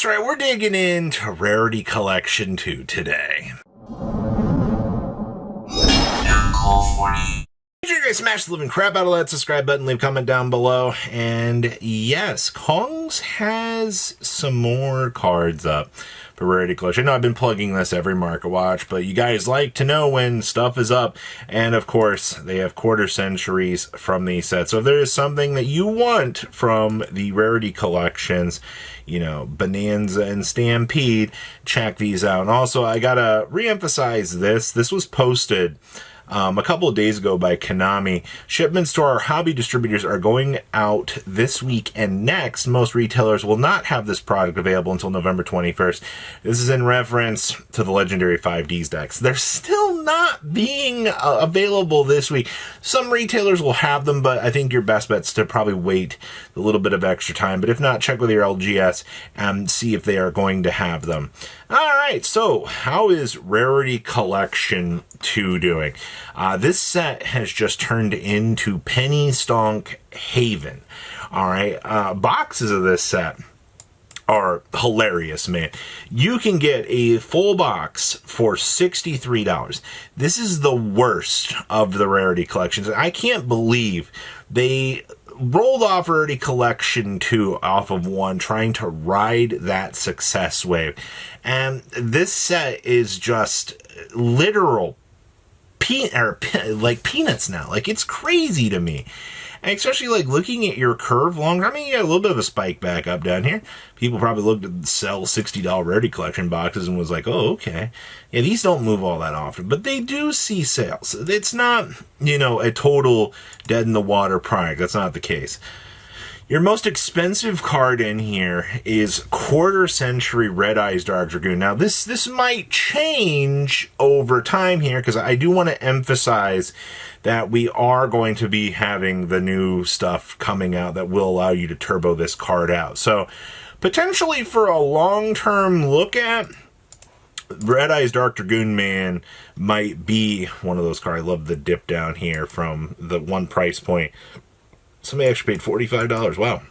That's right, we're digging into Rarity Collection 2 today. Make sure you guys smash the living crap out of that subscribe button, leave a comment down below. And yes, Kongs has some more cards up for Rarity Collection. I know I've been plugging this every Market Watch, but you guys like to know when stuff is up. And of course, they have quarter centuries from these sets. So if there is something that you want from the Rarity Collections, you know, Bonanza and Stampede, check these out. And also, I gotta re-emphasize this. This was posted a couple of days ago by Konami. Shipments to our hobby distributors are going out this week and next. Most retailers will not have this product available until November 21st. This is in reference to the legendary 5Ds decks. They're still not being available this week. Some retailers will have them, but I think your best bet's to probably wait a little bit of extra time. But if not, check with your LGS and see if they are going to have them. All right, so how is Rarity Collection 2 doing? This set has just turned into Penny Stonk Haven. All right, boxes of this set are hilarious, man. You can get a full box for $63. This is the worst of the Rarity Collections. I can't believe they rolled off Rarity Collection 2 off of 1, trying to ride that success wave. And this set is just literal peanuts now. Like, it's crazy to me. And especially, like, looking at your curve long, I mean, you got a little bit of a spike back up down here. People probably looked at sell $60 Rarity Collection boxes and was like, oh, okay. Yeah, these don't move all that often, but they do see sales. It's not, you know, a total dead-in-the-water product. That's not the case. Your most expensive card in here is Quarter Century Red Eyes Dark Dragoon. Now, this might change over time here, because I do want to emphasize that we are going to be having the new stuff coming out that will allow you to turbo this card out. So, potentially for a long-term look at, Red Eyes Dark Dragoon Man might be one of those cards. I love the dip down here from the one price point. Somebody actually paid $45. Wow.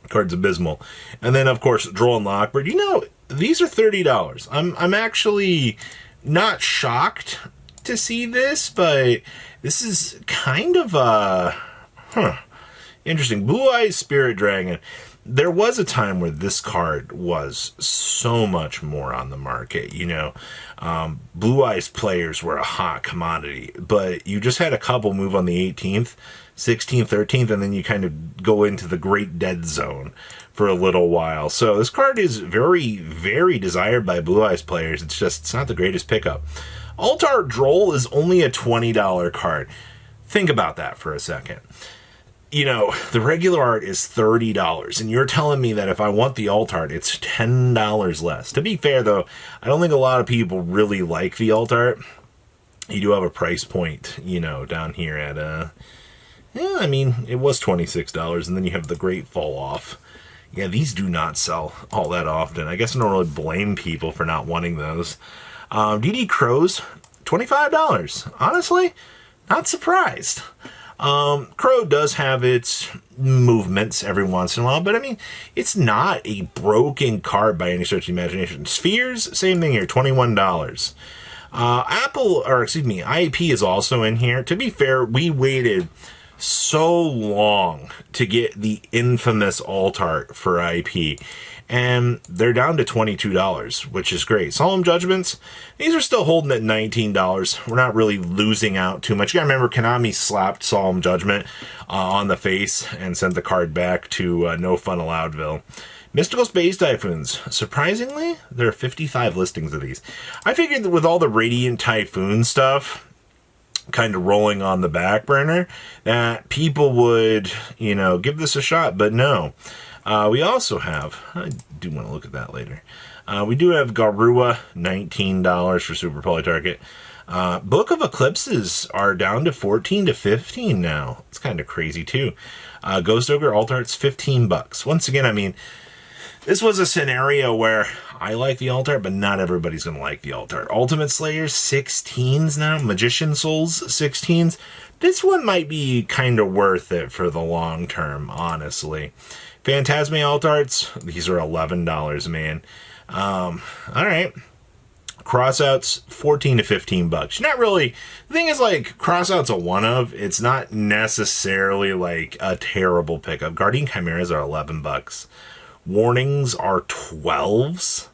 Card's abysmal. And then, of course, Droll Lockbird. You know, these are $30. I'm actually not shocked to see this, but this is kind of interesting. Blue Eyes Spirit Dragon. There was a time where this card was so much more on the market, you know. Blue Eyes players were a hot commodity, but you just had a couple move on the 18th, 16th, 13th, and then you kind of go into the great dead zone for a little while. So this card is very, very desired by Blue Eyes players. It's not the greatest pickup. Alt Art Droll is only a $20 card. Think about that for a second. You know, the regular art is $30, and you're telling me that if I want the alt art, it's $10 less. To be fair, though, I don't think a lot of people really like the alt art. You do have a price point, you know, down here at, yeah, I mean, it was $26, and then you have the great fall off. Yeah, these do not sell all that often. I guess I don't really blame people for not wanting those. DD Crows, $25. Honestly, not surprised. Crow does have its movements every once in a while, but I mean, it's not a broken card by any stretch of the imagination. Spheres, same thing here, $21. IAP is also in here. To be fair, we waited so long to get the infamous alt art for IAP, and they're down to $22, which is great. Solemn Judgments, these are still holding at $19. We're not really losing out too much. You gotta remember, Konami slapped Solemn Judgment on the face and sent the card back to No Fun Alloudville. Mystical Space Typhoons. Surprisingly, there are 55 listings of these. I figured that with all the Radiant Typhoon stuff kind of rolling on the back burner, that people would, you know, give this a shot, but no. We also have, I do want to look at that later. We do have Garua, $19 for Super Poly Target. Book of Eclipses are down to $14 to $15 now. It's kind of crazy too. Ghost Ogre Alt Art's $15. Once again, I mean, this was a scenario where I like the alt art, but not everybody's going to like the alt art. Ultimate Slayers, 16s now. Magician Souls, 16s. This one might be kind of worth it for the long term, honestly. Phantasme Alt Arts, these are $11, man. All right. Crossouts, 14 to 15 bucks. Not really. The thing is, like, Crossout's a one of. It's not necessarily like a terrible pickup. Guardian Chimeras are 11 bucks. Warnings are 12s.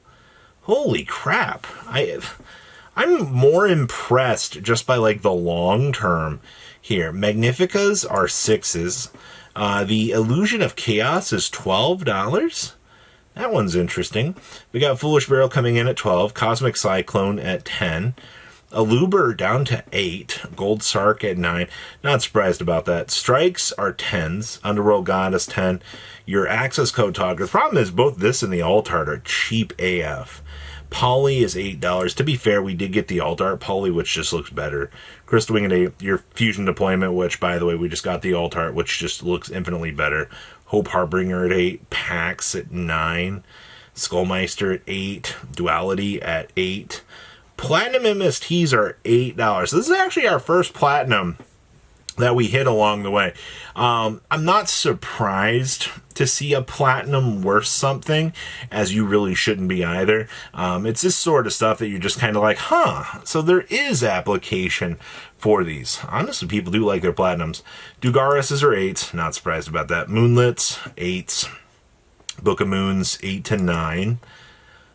Holy crap. I'm more impressed just by like the long term here. Magnificas are 6s. The Illusion of Chaos is $12. That one's interesting. We got Foolish Barrel coming in at 12. Cosmic Cyclone at 10. Aluber down to 8. Gold Sark at 9. Not surprised about that. Strikes are 10s. Underworld Goddess 10. Your access code talker. The problem is both this and the alt art are cheap AF. Poly is $8. To be fair, we did get the alt art Poly, which just looks better. Crystal Wing at 8. Your Fusion Deployment, which, by the way, we just got the alt art, which just looks infinitely better. Hope Harbinger at 8. Pax at 9. Skullmeister at 8. Duality at 8. Platinum MSTs are $8. So this is actually our first platinum that we hit along the way. I'm not surprised to see a platinum worth something, as you really shouldn't be either. It's this sort of stuff that you're just kind of like, huh, so there is application for these. Honestly, people do like their platinums. Dugaris's are 8s, not surprised about that. Moonlets, 8s. Book of Moons, 8 to 9.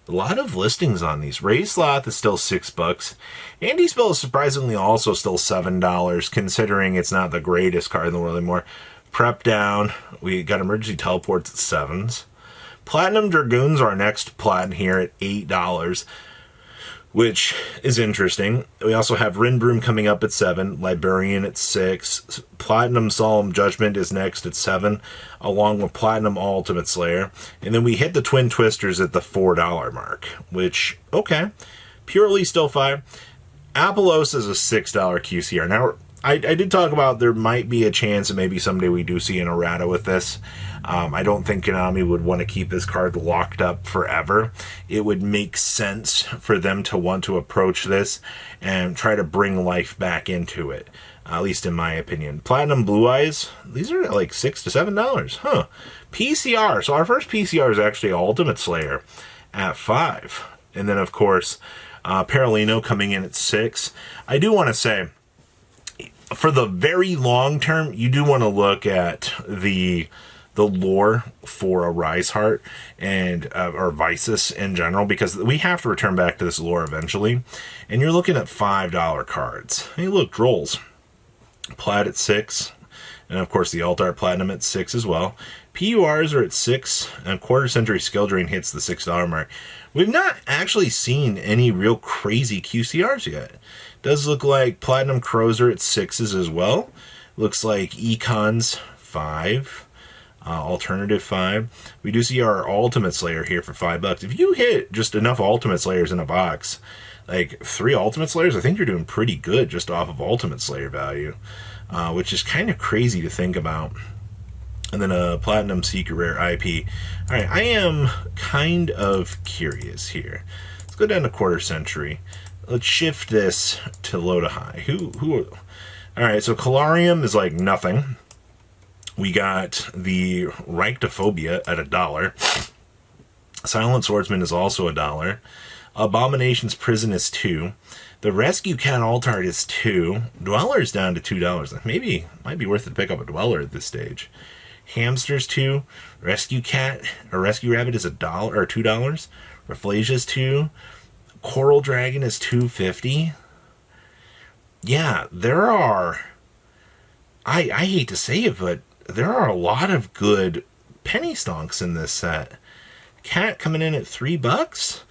A lot of listings on these. Ray Sloth is still $6. Andy Spill is surprisingly also still $7, considering it's not the greatest card in the world anymore. Prep Down, we got Emergency Teleports at 7s. Platinum Dragoons are our next plat here at $8, which is interesting. We also have Rinbroom coming up at 7, Librarian at 6, Platinum Solemn Judgment is next at 7, along with Platinum Ultimate Slayer. And then we hit the Twin Twisters at the $4 mark, which, okay, Purely still 5. Apollos is a $6 QCR. Now, I did talk about there might be a chance that maybe someday we do see an errata with this. I don't think Konami would want to keep this card locked up forever. It would make sense for them to want to approach this and try to bring life back into it, at least in my opinion. Platinum Blue Eyes, these are like $6 to $7. Huh. PCR, so our first PCR is actually Ultimate Slayer at 5. And then, of course, Paralino coming in at 6. I do want to say, for the very long term, you do want to look at the lore for a Rise Heart and or Visus in general, because we have to return back to this lore eventually. And you're looking at $5 cards. Hey, look, Drolls. Plat at 6. And of course, the Alt Art Platinum at 6 as well. PURs are at 6, and Quarter Century Skill Drain hits the $6 mark. We've not actually seen any real crazy QCRs yet. Does look like Platinum Crows are at 6s as well. Looks like Econ's 5. Alternative 5. We do see our Ultimate Slayer here for $5. If you hit just enough Ultimate Slayers in a box, like 3 Ultimate Slayers, I think you're doing pretty good just off of Ultimate Slayer value, which is kind of crazy to think about. And then a Platinum Secret Rare IP. All right, I am kind of curious here. Let's go down to Quarter Century. Let's shift this to low to high. Who? All right, so Calarium is like nothing. We got the Ryctophobia at $1. Silent Swordsman is also $1. Abomination's Prison is 2. The Rescue Cat Altart is 2. Dweller is down to $2. Maybe might be worth it to pick up a Dweller at this stage. Hamster's 2. Rescue Cat or Rescue Rabbit is $1 or $2. Rafflesia's 2. Coral Dragon is $2.50. Yeah, there are. I hate to say it, but there are a lot of good penny stonks in this set. Cat coming in at $3.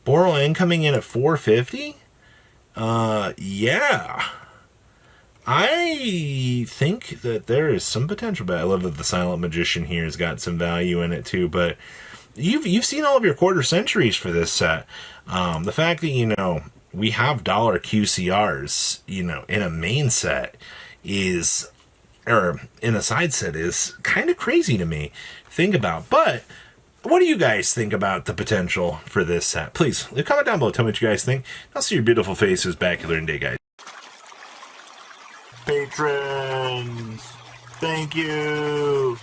Borrel coming in at $4.50. Yeah. I think that there is some potential, but I love that the Silent Magician here has got some value in it too. But you've seen all of your Quarter Centuries for this set. The fact that, we have dollar QCRs, in a main set is, or in a side set is kind of crazy to me. Think about, but what do you guys think about the potential for this set? Please leave a comment down below. Tell me what you guys think. I'll see your beautiful faces back here in day, guys. Patrons, thank you.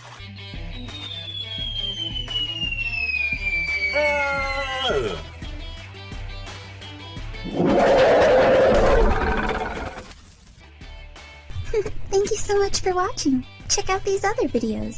Thank you so much for watching. Check out these other videos.